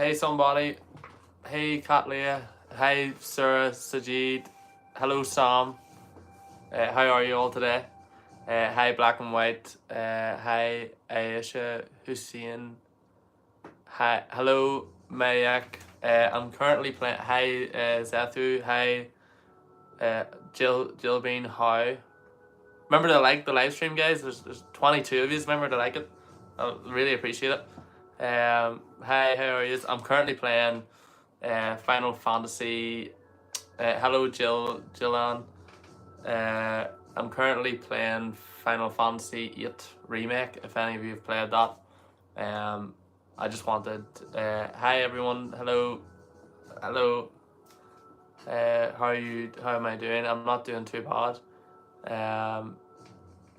Hey somebody. Hey Katlia. Hi Sarah Sajid. Hello Sam. How are you all today? Hi Black and White. Hi Aisha Hussein. Hi. Hello Mayak. I'm currently playing. Hi Zethu. Hi Jill Bean. How? Remember to like the live stream, guys. There's 22 of you. Remember to like it. I really appreciate it. Hi, how are you? I'm currently playing Final Fantasy. Hello, Jillan. I'm currently playing Final Fantasy 8 Remake. If any of you have played that, I just wanted. Hi everyone. Hello, hello. How are you? How am I doing? I'm not doing too bad.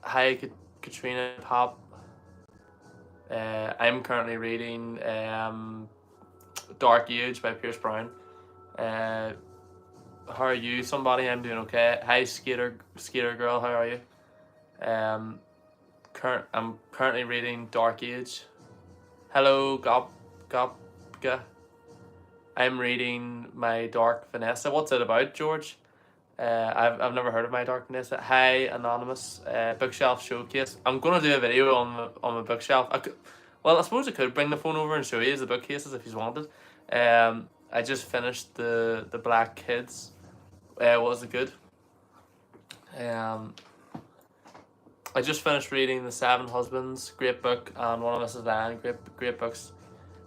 Hi, Katrina Pop. I'm currently reading Dark Age by Pierce Brown. How are you? Somebody, I'm doing okay. Hi, Skater Girl. How are you? I'm currently reading Dark Age. Hello, Gopka. I'm reading My Dark Vanessa. What's it about, George? I've never heard of My Dark Vanessa. Hi, Anonymous. Bookshelf showcase. I'm gonna do a video on my bookshelf. Well, I suppose I could bring the phone over and show you the bookcases if you wanted. I just finished the Black Kids. Was it good? I just finished reading The Seven Husbands. Great book, and One of Mrs. Lion. Great books.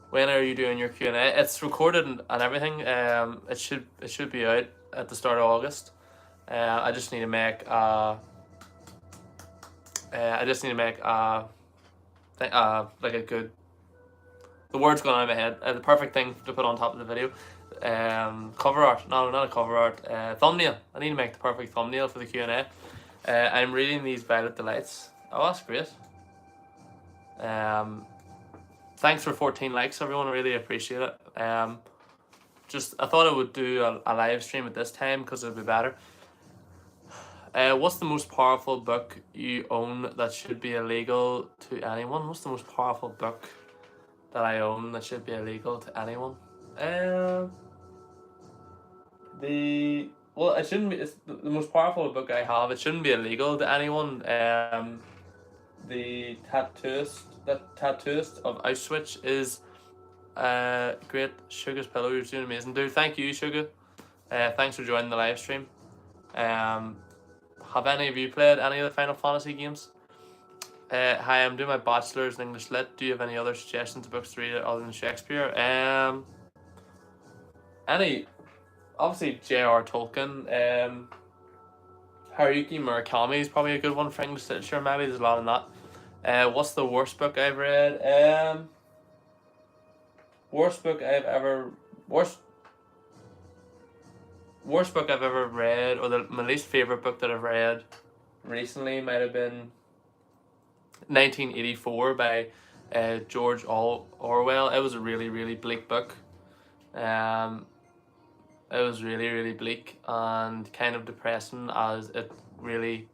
When are you doing your Q&A? It's recorded and everything. It should be out at the start of August. I just need to make like a good. The word's going out of my head. The perfect thing to put on top of the video. Cover art. No, not a cover art. Thumbnail. I need to make the perfect thumbnail for the Q&A. I'm reading these Violet Delights. Oh, that's great. Thanks for 14 likes, everyone. I really appreciate it. I thought I would do a live stream at this time because it'd be better. What's the most powerful book you own that should be illegal to anyone? What's the most powerful book that I own that should be illegal to anyone? It shouldn't be. It's the most powerful book I have. It shouldn't be illegal to anyone. The tattooist of Auschwitz is great. Sugar's Pillow, you're doing amazing, dude. Thank you, Sugar. Thanks for joining the live stream. Have any of you played any of the Final Fantasy games? Hi, I'm doing my bachelor's in English Lit. Do you have any other suggestions of books to read other than Shakespeare? Obviously J.R. Tolkien. Haruki Murakami is probably a good one for English literature. Maybe there's a lot in that. What's the worst book I've read? Worst book I've ever read, or my least favorite book that I've read recently might have been 1984 by George Orwell. It was a really, really bleak book. It was really, really bleak and kind of depressing, as it really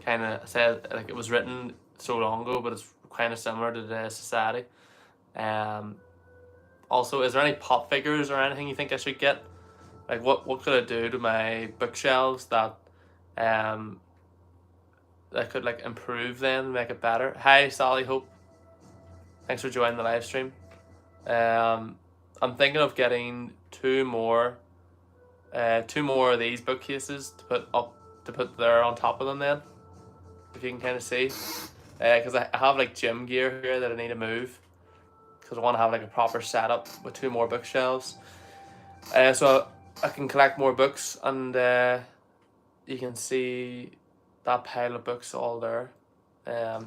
kind of said, like, it was written so long ago, but it's kind of similar to today's society. Also, is there any pop figures or anything you think I should get? Like, what could I do to my bookshelves that could like improve them, make it better? Hi Sally Hope. Thanks for joining the live stream. I'm thinking of getting two more of these bookcases to put there on top of them then, if you can kind of see, because I have like gym gear here that I need to move, because I want to have like a proper setup with two more bookshelves, so I can collect more books, and you can see that pile of books all there. I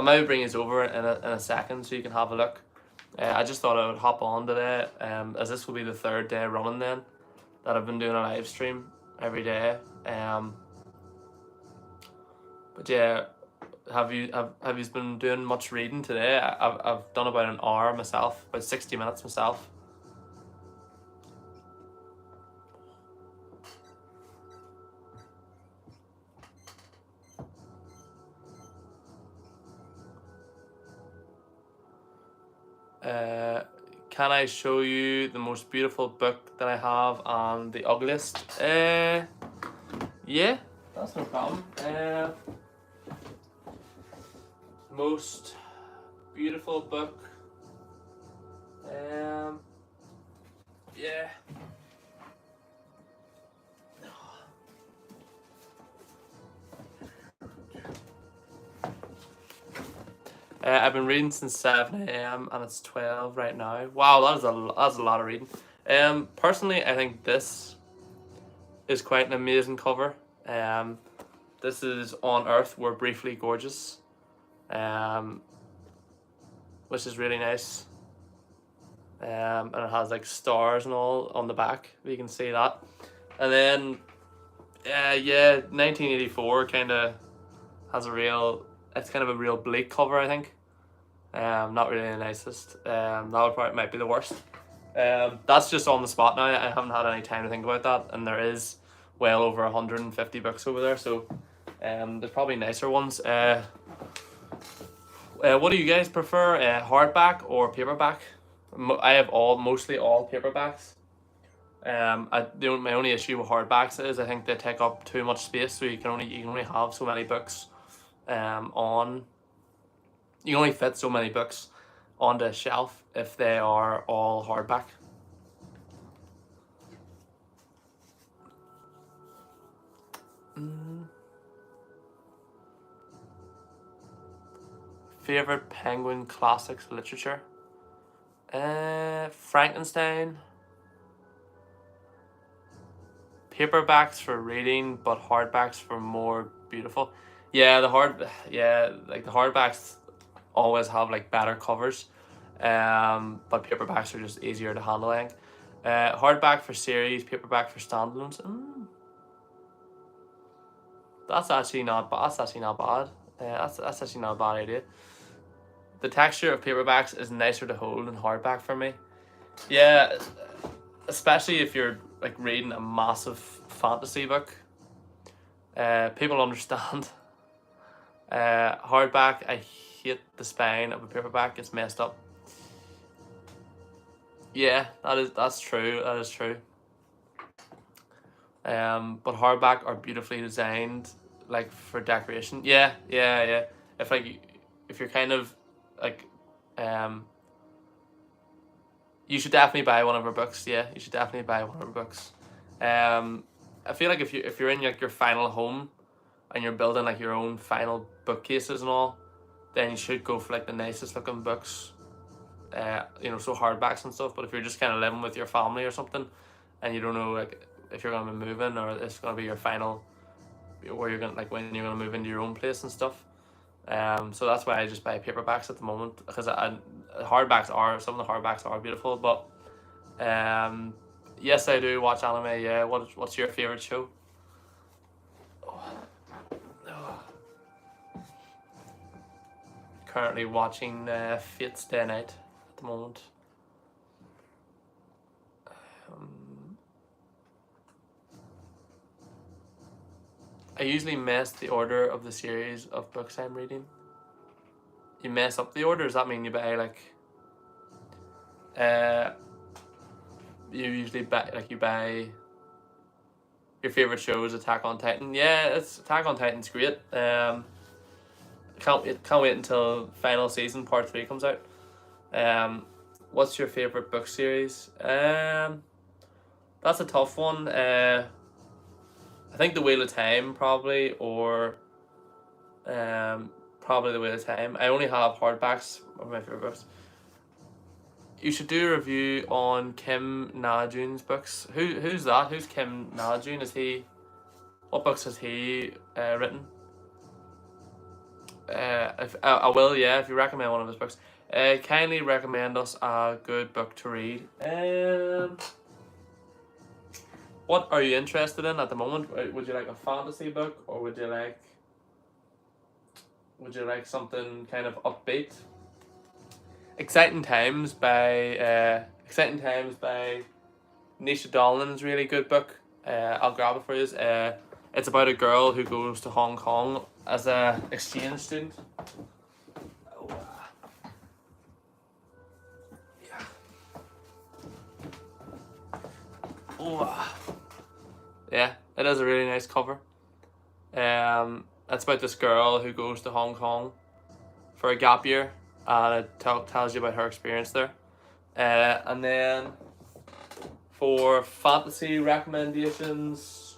might bring it over in a second so you can have a look. I just thought I would hop on today, as this will be the third day running then that I've been doing a live stream every day. But yeah, have you been doing much reading today? I've done about an hour myself, about 60 minutes myself. can I show you the most beautiful book that I have and the ugliest? Yeah, that's no problem. Most beautiful book. Yeah. I've been reading since 7 a.m. and it's 12 right now. Wow, that's a lot of reading. Personally, I think this is quite an amazing cover. This is On Earth We're Briefly Gorgeous, which is really nice. And it has like stars and all on the back. You can see that. And then, yeah, 1984 kind of has a real. It's kind of a real bleak cover, I think. Not really the nicest. That would probably might be the worst. That's just on the spot now. I haven't had any time to think about that, and there is well over 150 books over there, so there's probably nicer ones. What do you guys prefer, hardback or paperback? I have mostly all paperbacks. My only issue with hardbacks is I think they take up too much space, so you can only have so many books. You can only fit so many books onto a shelf if they are all hardback. Favorite Penguin Classics literature? Frankenstein. Paperbacks for reading, but hardbacks for more beautiful. Yeah, the hardbacks always have like better covers, but paperbacks are just easier to handle, I think. Hardback for series, paperback for standalones. That's actually not bad. That's actually not a bad idea. The texture of paperbacks is nicer to hold than hardback for me. Yeah, especially if you're like reading a massive fantasy book. People understand. Hardback, I hate the spine of a paperback. It's messed up. Yeah, that's true. That is true. But hardback are beautifully designed, like for decoration. Yeah. If you're kind of like, you should definitely buy one of her books. Yeah, you should definitely buy one of her books. I feel like if you're in like your final home, and you're building like your own final bookcases and all, then you should go for like the nicest looking books. So hardbacks and stuff. But if you're just kind of living with your family or something, and you don't know like if you're gonna be moving or it's gonna be your final, where you're gonna like when you're gonna move into your own place and stuff. So that's why I just buy paperbacks at the moment, because some of the hardbacks are beautiful. But yes, I do watch anime. Yeah, what's your favorite show? Currently watching Fate's Day Night at the moment. I usually mess the order of the series of books I'm reading. You mess up the order? Does that mean you buy like? You usually buy. Your favorite show is Attack on Titan. Yeah, Attack on Titan's great. Can't wait until final season part 3 comes out. What's your favorite book series? That's a tough one. I think The Wheel of Time probably, or probably The Wheel of Time. I only have hardbacks of my favorite books. You should do a review on Kim Na-joon's books. Who's that? Who's Kim Na-joon? What books has he written? If I will, yeah. If you recommend one of his books, kindly recommend us a good book to read. What are you interested in at the moment? Would you like a fantasy book, or would you like something kind of upbeat? Exciting Times by Nisha Dolan is a really good book. I'll grab it for you. It's about a girl who goes to Hong Kong as a exchange student. Yeah, it is a really nice cover. It's about this girl who goes to Hong Kong for a gap year, and it tells you about her experience there. And then for fantasy recommendations,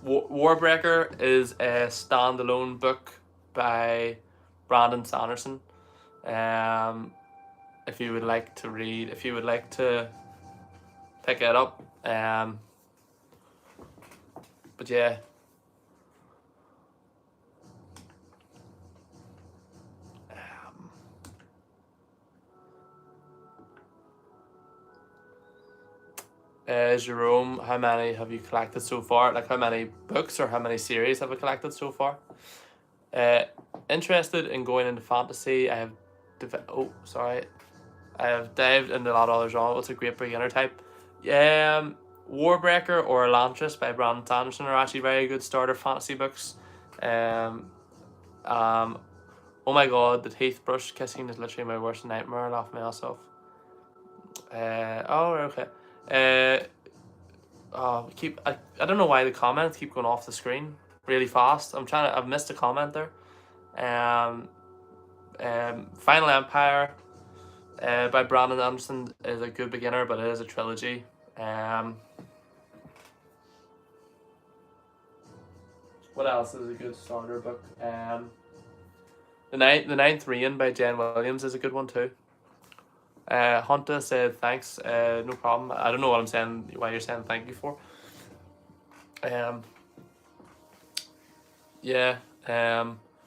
Warbreaker is a standalone book by Brandon Sanderson. If you would like to pick it up. But yeah. Jerome, how many have you collected so far? Like, how many books or how many series have you collected so far? Interested in going into fantasy. I have dived into a lot of other genres. It's a great beginner type. Warbreaker or Elantris by Brandon Sanderson are actually very good starter fantasy books. Oh my god, the teeth brush kissing is literally my worst nightmare. I laugh my ass off. Okay. I don't know why the comments keep going off the screen really fast. I've missed a comment there. Final Empire by Brandon Anderson is a good beginner, but it is a trilogy. What else is a good starter book? The Ninth Reign by Jen Williams is a good one too. Hunter said thanks. No problem. I don't know what I'm saying. Why you're saying thank you for? Yeah.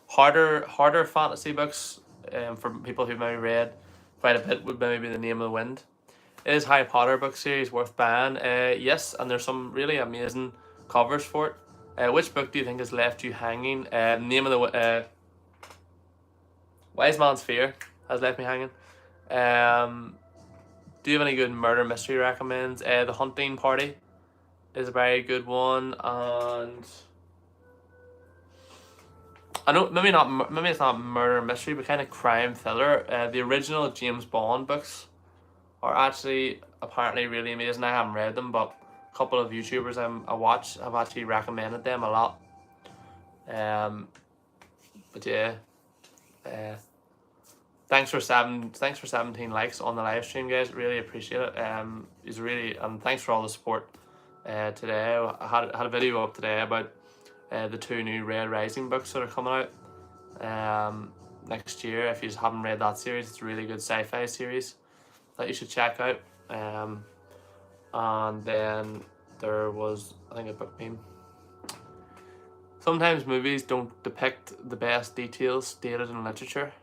Harder fantasy books. For people who maybe read quite a bit would maybe be The Name of the Wind. It is Harry Potter book series worth buying. Yes, and there's some really amazing covers for it. Which book do you think has left you hanging? Name of the Wise Man's Fear has left me hanging. Do you have any good murder mystery recommends? The Hunting Party is a very good one, and I know maybe it's not murder mystery, but kind of crime thriller. The original James Bond books are actually apparently really amazing. I haven't read them, but a couple of YouTubers I watch have actually recommended them a lot. But yeah. Thanks for 17 likes on the live stream, guys. Really appreciate it. And thanks for all the support. Today I had a video up today about the 2 new Red Rising books that are coming out next year. If you haven't read that series, it's a really good sci-fi series that you should check out. And then there was, I think, a book meme. Sometimes movies don't depict the best details stated in literature.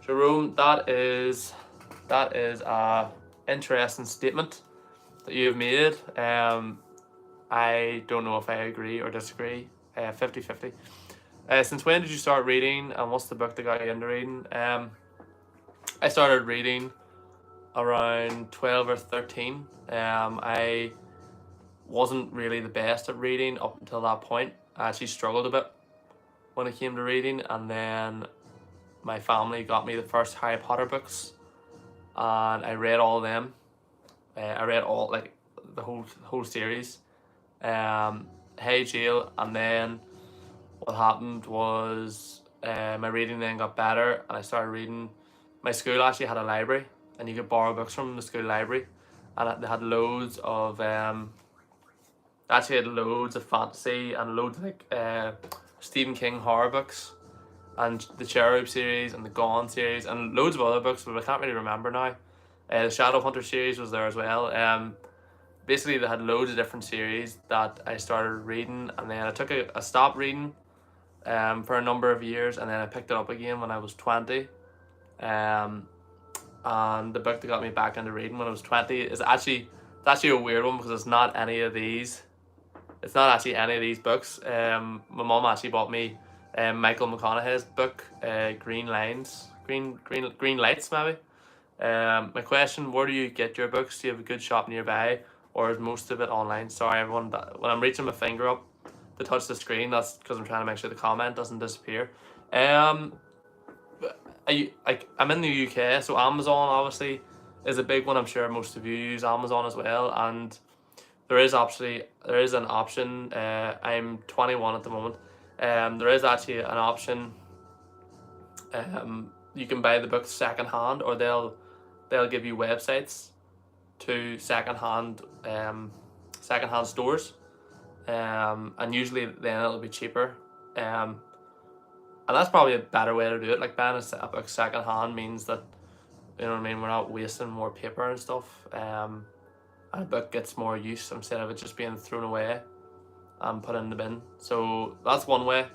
Jerome, that is a interesting statement that you've made. I don't know if I agree or disagree. 50-50. Since when did you start reading, and what's the book that got you into reading? I started reading around 12 or 13. I wasn't really the best at reading up until that point. I actually struggled a bit when it came to reading, and then my family got me the first Harry Potter books, and I read all of them. I read all, like, the whole series. Hey Jill, and then what happened was my reading then got better, and I started reading. My school actually had a library, and you could borrow books from the school library, and they had loads of fantasy and loads of Stephen King horror books, and the Cherub series and the Gone series and loads of other books, but I can't really remember now. The Shadowhunter series was there as well. Basically they had loads of different series that I started reading, and then I stopped reading for a number of years, and then I picked it up again when I was 20. And the book that got me back into reading when I was 20 is actually a weird one, because it's not any of these books. My mom actually bought me Michael McConaughey's book, Green Lights maybe. My question: where do you get your books? Do you have a good shop nearby, or is most of it online? Sorry everyone, when I'm reaching my finger up to touch the screen, that's because I'm trying to make sure the comment doesn't disappear. I'm in the UK, so Amazon obviously is a big one. I'm sure most of you use Amazon as well, and there is an option. I'm 21 at the moment. There is actually an option. You can buy the books secondhand, or they'll give you websites to secondhand stores. And usually then it'll be cheaper. And that's probably a better way to do it. Like buying a book secondhand means that, you know what I mean, we're not wasting more paper and stuff. And a book gets more use instead of it just being thrown away and put in the bin. So that's one way.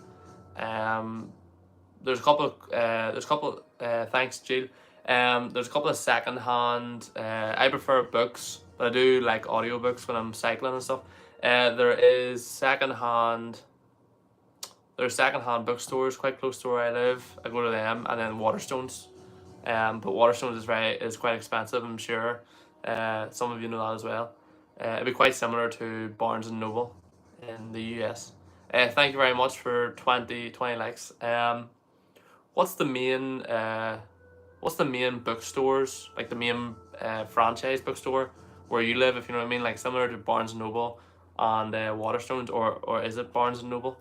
There's a couple. Thanks, Jill. There's a couple of secondhand. I prefer books, but I do like audiobooks when I'm cycling and stuff. There's secondhand bookstores quite close to where I live. I go to them, and then Waterstones. But Waterstones is quite expensive, I'm sure. Some of you know that as well. It'd be quite similar to Barnes and Noble in the US. Thank you very much for 20 likes. What's the main bookstores, like the main franchise bookstore where you live, if you know what I mean, like similar to Barnes and Noble and Waterstones, or is it Barnes and Noble?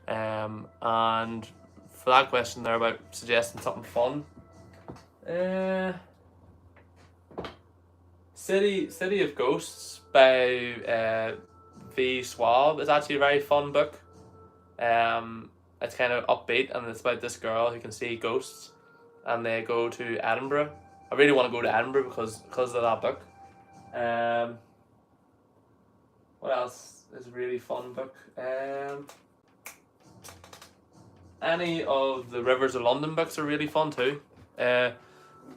And for that question there about suggesting something fun, City of Ghosts by V. Swab is actually a very fun book. It's kind of upbeat, and it's about this girl who can see ghosts, and they go to Edinburgh. I really want to go to Edinburgh because of that book. What else is a really fun book? Any of the Rivers of London books are really fun too.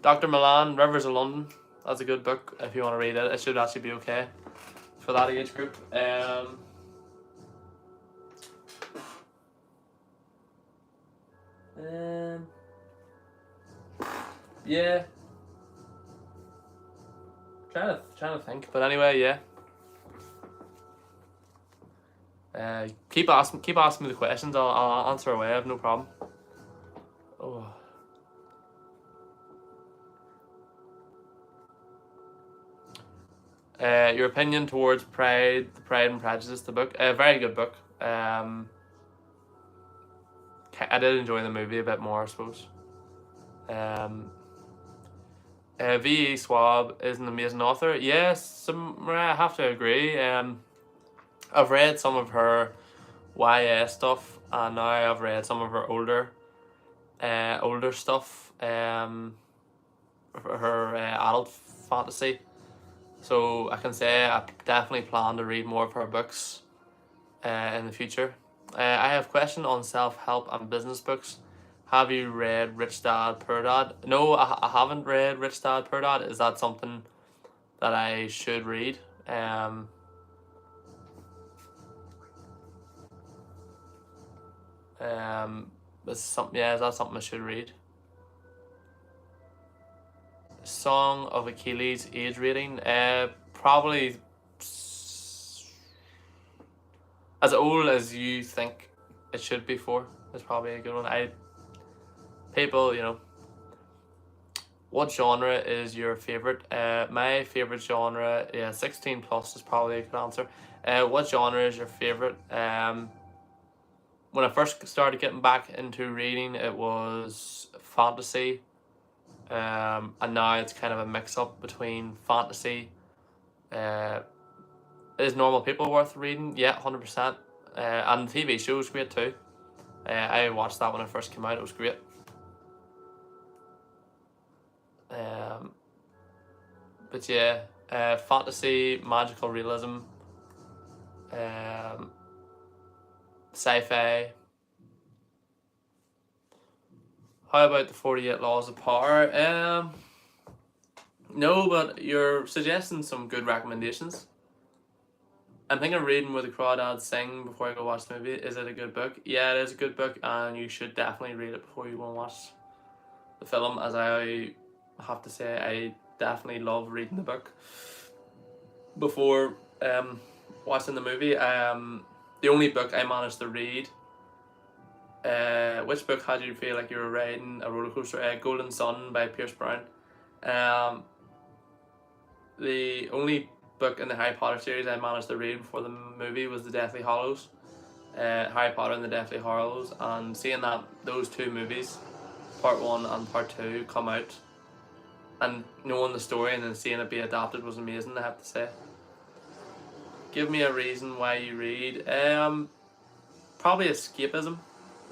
Dr. Milan, Rivers of London, that's a good book if you want to read it. It should actually be okay for that age group. Yeah. Trying to think, but anyway, yeah. Keep asking me the questions. I'll answer away. I have no problem. Oh. Your opinion towards Pride and Prejudice, the book. A very good book. I did enjoy the movie a bit more, I suppose. V.E. Swab is an amazing author. Yes, I have to agree. I've read some of her YA stuff, and now I've read some of her older stuff. Her adult fantasy. So I can say I definitely plan to read more of her books in the future. I have a question on self-help and business books. Have you read Rich Dad, Poor Dad? No, I haven't read Rich Dad, Poor Dad. Is that something that I should read? Is that something I should read? Song of Achilles age rating? Probably as old as you think it should be for. Is probably a good one. People, you know. What genre is your favorite? My favorite genre, 16 plus is probably a good answer. What genre is your favorite? When I first started getting back into reading, it was fantasy. And now it's kind of a mix-up between fantasy. Is Normal People worth reading? Yeah, 100%. And the TV show is great too. I watched that when it first came out. It was great. But yeah, fantasy, magical realism, sci-fi. How about the 48 Laws of Power? No, but you're suggesting some good recommendations. I'm thinking of reading Where the Crawdads Sing before I go watch the movie. Is it a good book? Yeah, it is a good book, and you should definitely read it before you go and watch the film, as I have to say I definitely love reading the book before watching the movie. The only book I managed to read, which book had you feel like you were riding a roller coaster? Golden Sun by Pierce Brown. the only book in the Harry Potter series I managed to read before the movie was the Deathly Hallows, Harry Potter and the Deathly Hallows, and seeing that those two movies, part 1 and part 2, come out, and knowing the story and then seeing it be adapted was amazing, I have to say. Give me a reason why you read. Probably escapism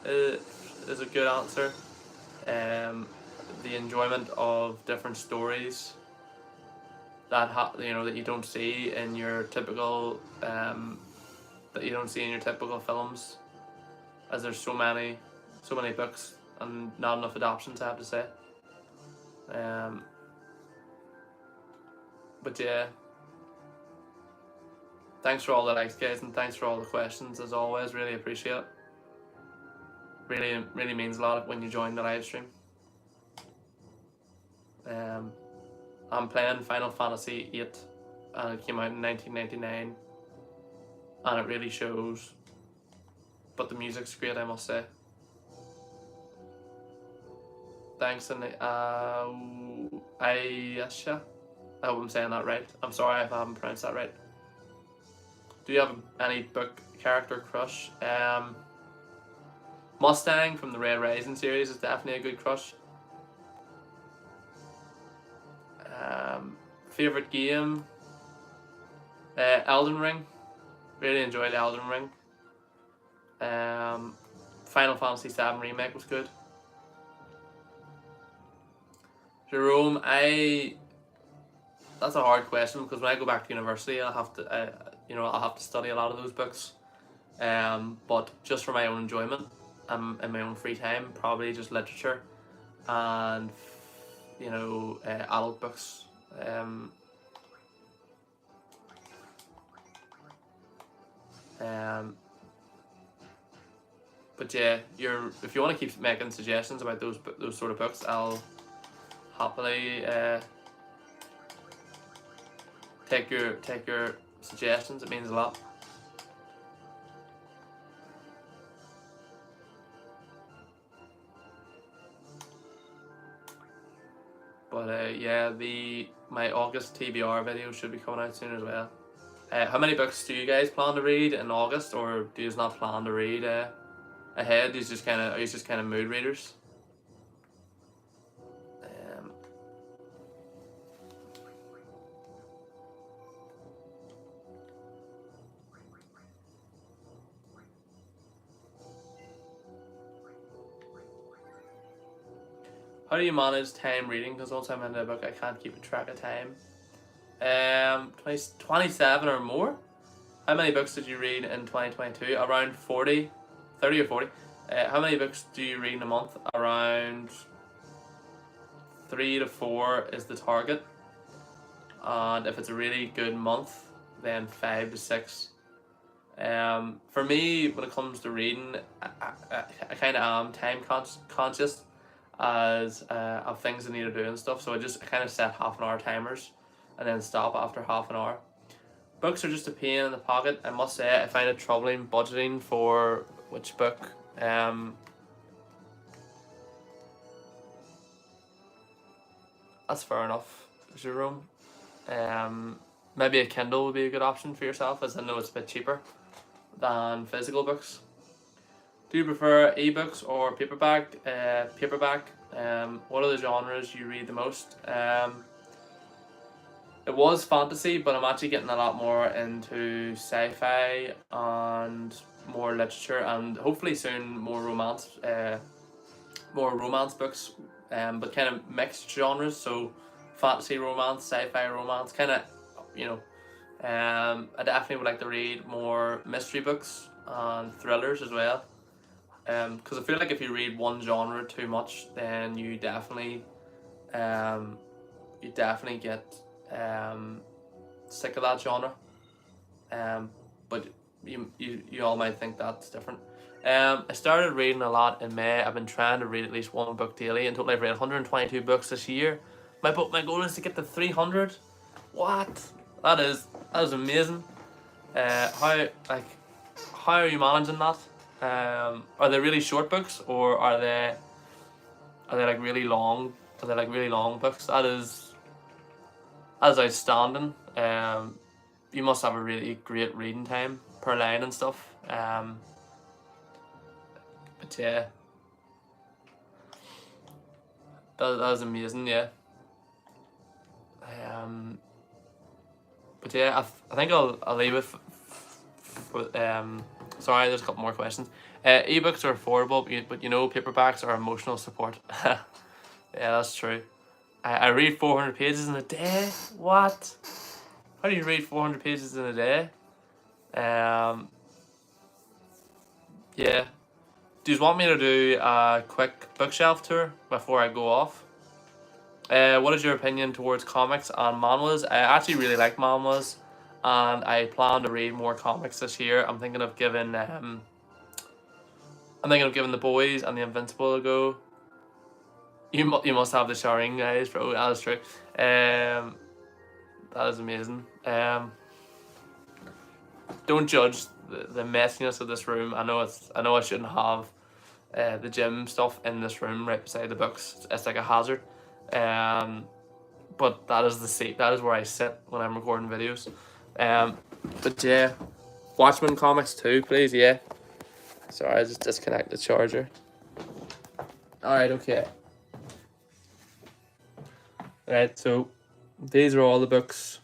is a good answer. The enjoyment of different stories that that you don't see in your typical films, as there's so many books and not enough adaptations, I have to say. But yeah, thanks for all the likes, guys, and thanks for all the questions as always. Really appreciate it. Really means a lot when you join the live stream. I'm playing Final Fantasy VIII, and it came out in 1999, and it really shows. But the music's great, I must say. Thanks, and Ayesha. I hope I'm saying that right. I'm sorry if I haven't pronounced that right. Do you have any book character crush? Mustang from the Red Rising series is definitely a good crush. Favorite game? Elden Ring. Really enjoyed Elden Ring. Final Fantasy VII Remake was good. Jerome, that's a hard question, because when I go back to university, I'll have to study a lot of those books. But just for my own enjoyment, in my own free time, probably just literature and adult books. But yeah, if you want to keep making suggestions about those sort of books, I'll happily take your suggestions. It means a lot. But yeah, my August TBR video should be coming out soon as well. How many books do you guys plan to read in August, or do you not plan to read ahead? Are you just kind of mood readers? How do you manage time reading? Because once I'm into a book, I can't keep a track of time. 27 or more. How many books did you read in 2022? Around 30 or 40. How many books do you read in a month? Around 3 to 4 is the target. And if it's a really good month, then 5 to 6. For me, when it comes to reading, I kind of am time conscious as of things I need to do and stuff, so I kind of set half-an-hour timers and then stop after half an hour. Books are just a pain in the pocket, I must say. I find it troubling budgeting for which book. That's fair enough, Jerome. Maybe a Kindle would be a good option for yourself, as I know it's a bit cheaper than physical books. Do you prefer ebooks or paperback? Paperback. What are the genres you read the most? It was fantasy, but I'm actually getting a lot more into sci-fi and more literature, and hopefully soon more romance books. But kind of mixed genres, so fantasy romance, sci-fi romance, kind of, I definitely would like to read more mystery books and thrillers as well. Because I feel like if you read one genre too much, then you definitely get sick of that genre. But you all might think that's different. I started reading a lot in May. I've been trying to read at least one book daily. In total, I've read 122 books this year. My goal is to get to 300. What? That is amazing. How are you managing that? Are they really short books, or are they like really long? Are they like really long books? as outstanding. You must have a really great reading time per line and stuff. But yeah, that was amazing. Yeah. But yeah, I think I'll leave it. Sorry, there's a couple more questions. Ebooks are affordable, but you know paperbacks are emotional support. Yeah, that's true. I read 400 pages in a day. What? How do you read 400 pages in a day? Yeah. Do you want me to do a quick bookshelf tour before I go off? What is your opinion towards comics and manhwas? I actually really like manhwas, and I plan to read more comics this year. I'm thinking of giving The Boys and The Invincible a go. You must have the Shireen guys, bro. That is true. That is amazing. Don't judge the messiness of this room. I know I shouldn't have the gym stuff in this room right beside the books. It's like a hazard. But that is the seat. That is where I sit when I'm recording videos. But yeah, Watchmen comics too, please. Yeah. Sorry, I just disconnected the charger. All right. Okay. Right. So these are all the books.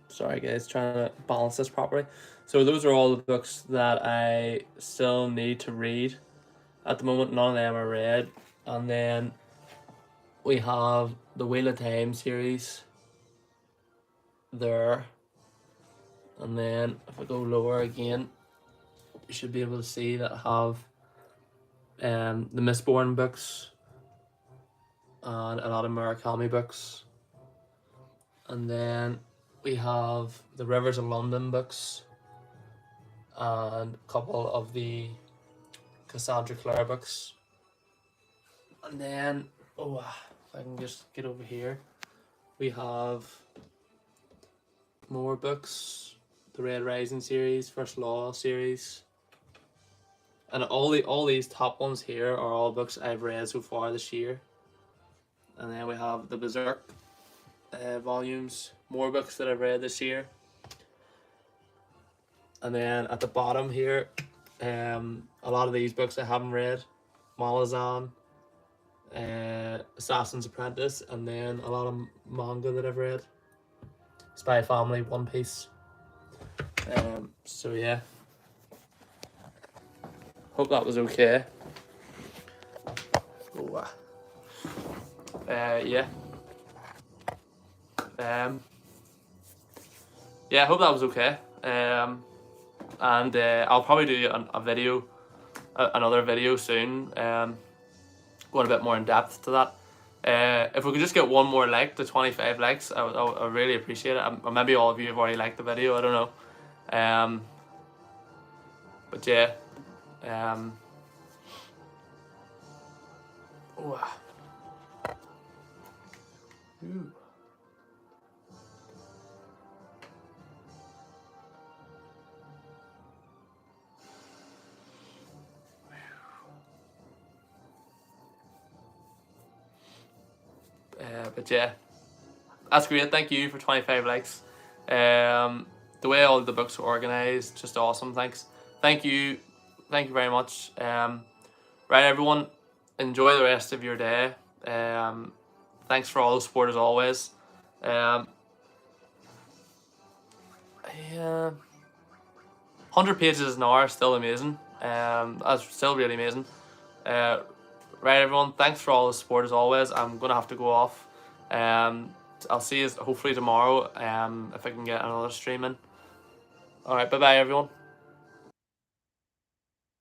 Sorry, guys, trying to balance this properly. So those are all the books that I still need to read. At the moment, none of them are read. And then we have the Wheel of Time series there. And then if I go lower again, you should be able to see that I have the Mistborn books and a lot of Murakami books. And then we have the Rivers of London books and a couple of the Cassandra Clare books. And then, if I can just get over here, we have more books, the Red Rising series, First Law series. And all these top ones here are all books I've read so far this year. And then we have the Berserk volumes, more books that I've read this year. And then at the bottom here, a lot of these books I haven't read. Malazan, Assassin's Apprentice, and then a lot of manga that I've read. Spy Family, One Piece. So yeah. Hope that was okay. Yeah. Yeah, I hope that was okay. And I'll probably do a video, another video soon, going a bit more in depth to that. If we could just get one more like to 25 likes, I would really appreciate it. Or maybe all of you have already liked the video, I don't know. But yeah. Ooh. But yeah, that's great. Thank you for 25 likes. The way all the books are organized, just awesome. Thanks. Thank you very much. Right, everyone, enjoy the rest of your day. Thanks for all the support as always. Yeah, 100 pages an hour, still amazing. That's still really amazing. Right, everyone, thanks for all the support as always. I'm gonna have to go off. I'll see you hopefully tomorrow. If I can get another stream in. All right, bye bye, everyone.